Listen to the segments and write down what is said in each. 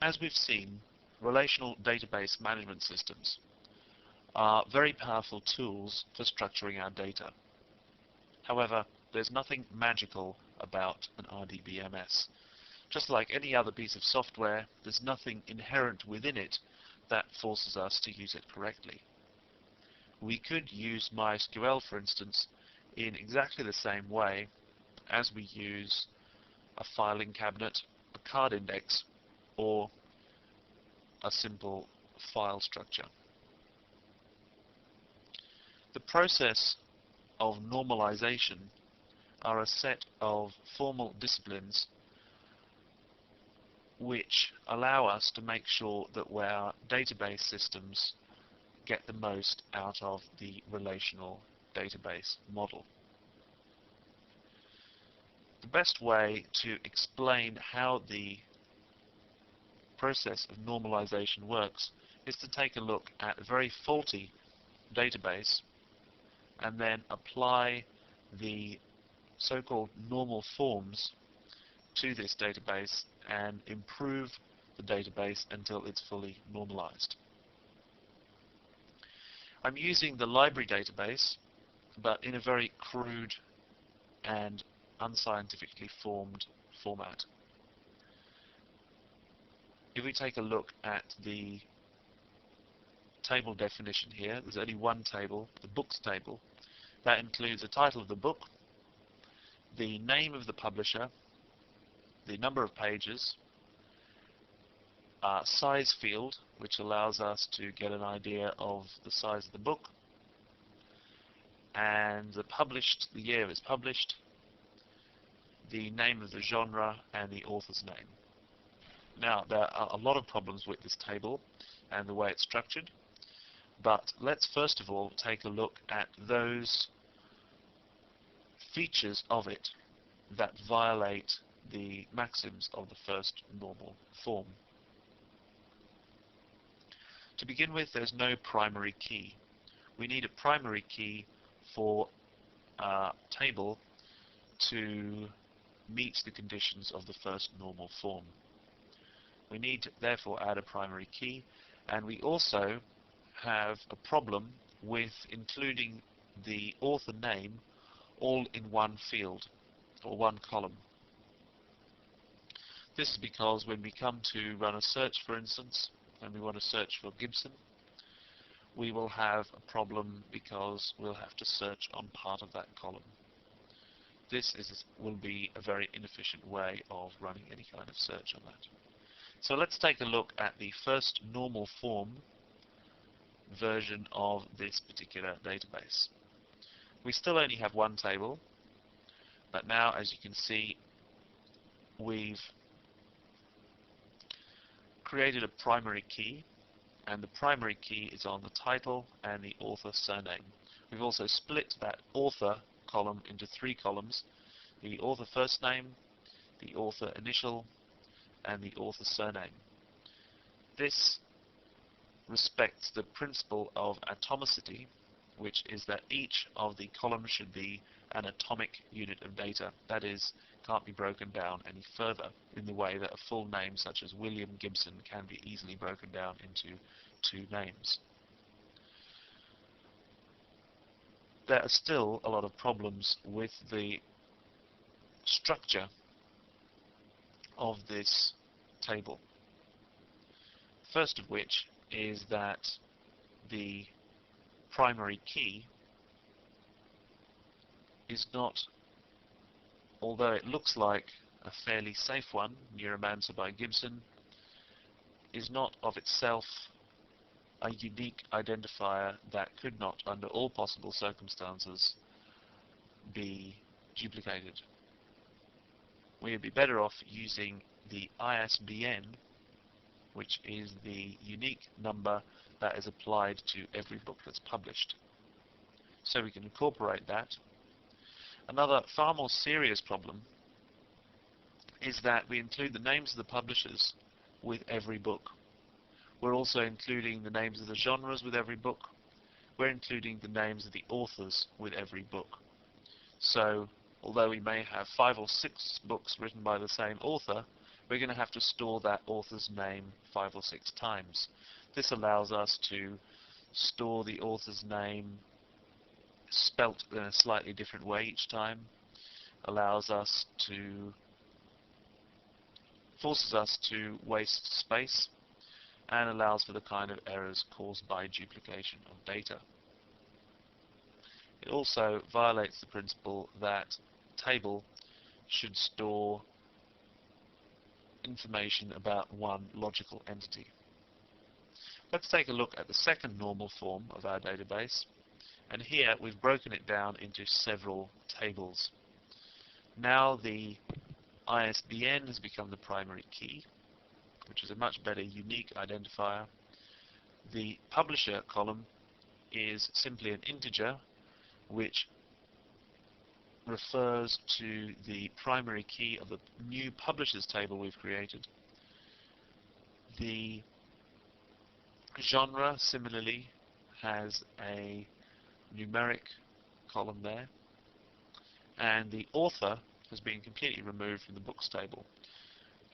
As we've seen, relational database management systems are very powerful tools for structuring our data. However, there's nothing magical about an RDBMS. Just like any other piece of software, there's nothing inherent within it that forces us to use it correctly. We could use MySQL, for instance, in exactly the same way as we use a filing cabinet, a card index, or a simple file structure. The process of normalization are a set of formal disciplines which allow us to make sure that our database systems get the most out of the relational database model. The best way to explain how the process of normalization works is to take a look at a very faulty database and then apply the so-called normal forms to this database and improve the database until it's fully normalized. I'm using the library database, but in a very crude and unscientifically formed format. If we take a look at the table definition here, there's only one table, the books table. That includes the title of the book, the name of the publisher, the number of pages, size field, which allows us to get an idea of the size of the book, and the year it's published, the name of the genre, and the author's name. Now, there are a lot of problems with this table and the way it's structured, but let's first of all take a look at those features of it that violate the maxims of the first normal form. To begin with, there's no primary key. We need a primary key for a table to meet the conditions of the first normal form. We need to therefore add a primary key, and we also have a problem with including the author name all in one field or one column. This is because when we come to run a search, for instance, and we want to search for Gibson, we will have a problem because we'll have to search on part of that column. This will be a very inefficient way of running any kind of search on that. So let's take a look at the first normal form version of this particular database. We still only have one table, but now, as you can see, we've created a primary key, and the primary key is on the title and the author surname. We've also split that author column into three columns: the author first name, the author initial, and the author surname. This respects the principle of atomicity, which is that each of the columns should be an atomic unit of data. That is, can't be broken down any further in the way that a full name such as William Gibson can be easily broken down into two names. There are still a lot of problems with the structure of this table. First of which is that the primary key is not, although it looks like a fairly safe one, Neuromancer by Gibson, is not of itself a unique identifier that could not, under all possible circumstances, be duplicated. We would be better off using the ISBN, which is the unique number that is applied to every book that's published. So we can incorporate that. Another far more serious problem is that we include the names of the publishers with every book. We're also including the names of the genres with every book. We're including the names of the authors with every book. So, although we may have 5 or 6 books written by the same author, we're going to have to store that author's name 5 or 6 times. This allows us to store the author's name spelt in a slightly different way each time, forces us to waste space, and allows for the kind of errors caused by duplication of data. It also violates the principle that a table should store information about one logical entity. Let's take a look at the second normal form of our database, and here we've broken it down into several tables. Now the ISBN has become the primary key, which is a much better unique identifier. The publisher column is simply an integer which refers to the primary key of the new publishers table we've created. The genre similarly has a numeric column there, and the author has been completely removed from the books table.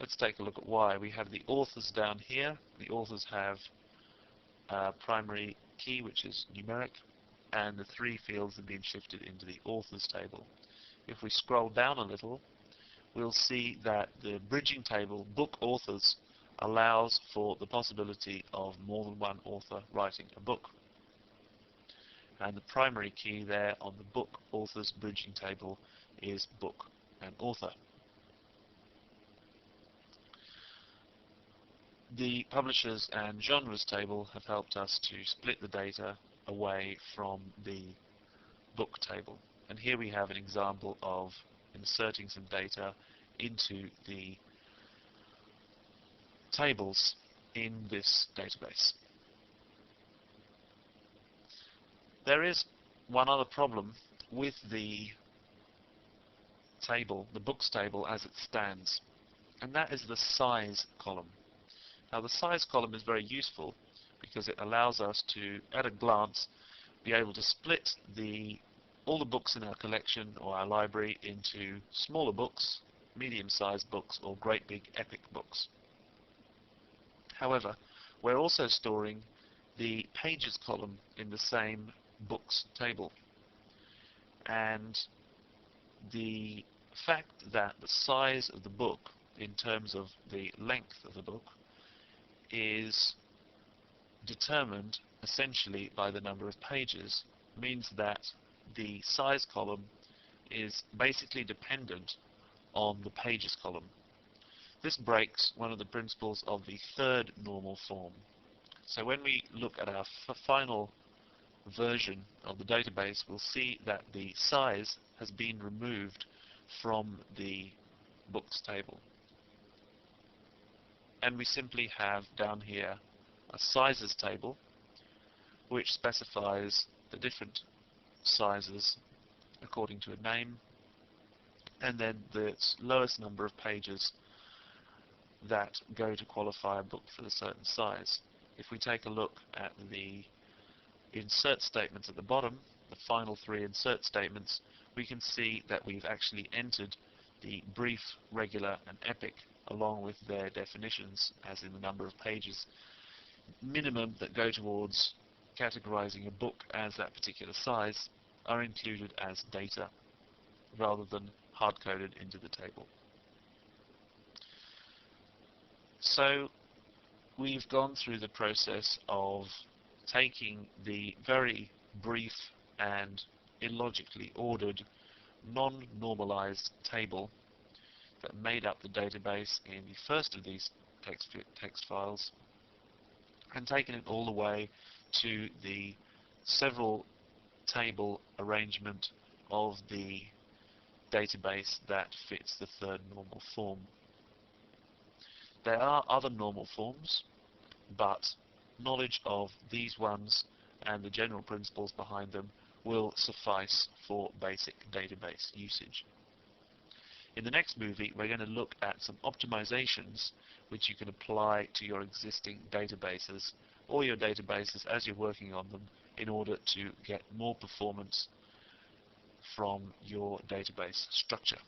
Let's take a look at why. We have the authors down here. The authors have a primary key which is numeric, and the 3 fields have been shifted into the authors table. If we scroll down a little, we'll see that the bridging table, book authors, allows for the possibility of more than one author writing a book. And the primary key there on the book authors bridging table is book and author. The publishers and genres table have helped us to split the data away from the book table. And here we have an example of inserting some data into the tables in this database. There is one other problem with the table, the books table as it stands, and that is the size column. Now the size column is very useful because it allows us to, at a glance, be able to split all the books in our collection or our library into smaller books, medium-sized books, or great big epic books. However, we're also storing the pages column in the same books table, and the fact that the size of the book in terms of the length of the book is determined essentially by the number of pages means that the size column is basically dependent on the pages column. This breaks one of the principles of the third normal form. So when we look at our final version of the database, we'll see that the size has been removed from the books table. And we simply have down here a sizes table which specifies the different sizes according to a name, and then the lowest number of pages that go to qualify a book for a certain size. If we take a look at the insert statements at the bottom, the final 3 insert statements, we can see that we've actually entered the brief, regular, and epic along with their definitions, as in the number of pages minimum that go towards categorizing a book as that particular size, are included as data rather than hard-coded into the table. So we've gone through the process of taking the very brief and illogically ordered non-normalized table that made up the database in the first of these text files and taken it all the way to the several table arrangement of the database that fits the third normal form. There are other normal forms, but knowledge of these ones and the general principles behind them will suffice for basic database usage. In the next movie, we're going to look at some optimizations which you can apply to your existing databases or your databases as you're working on them in order to get more performance from your database structure.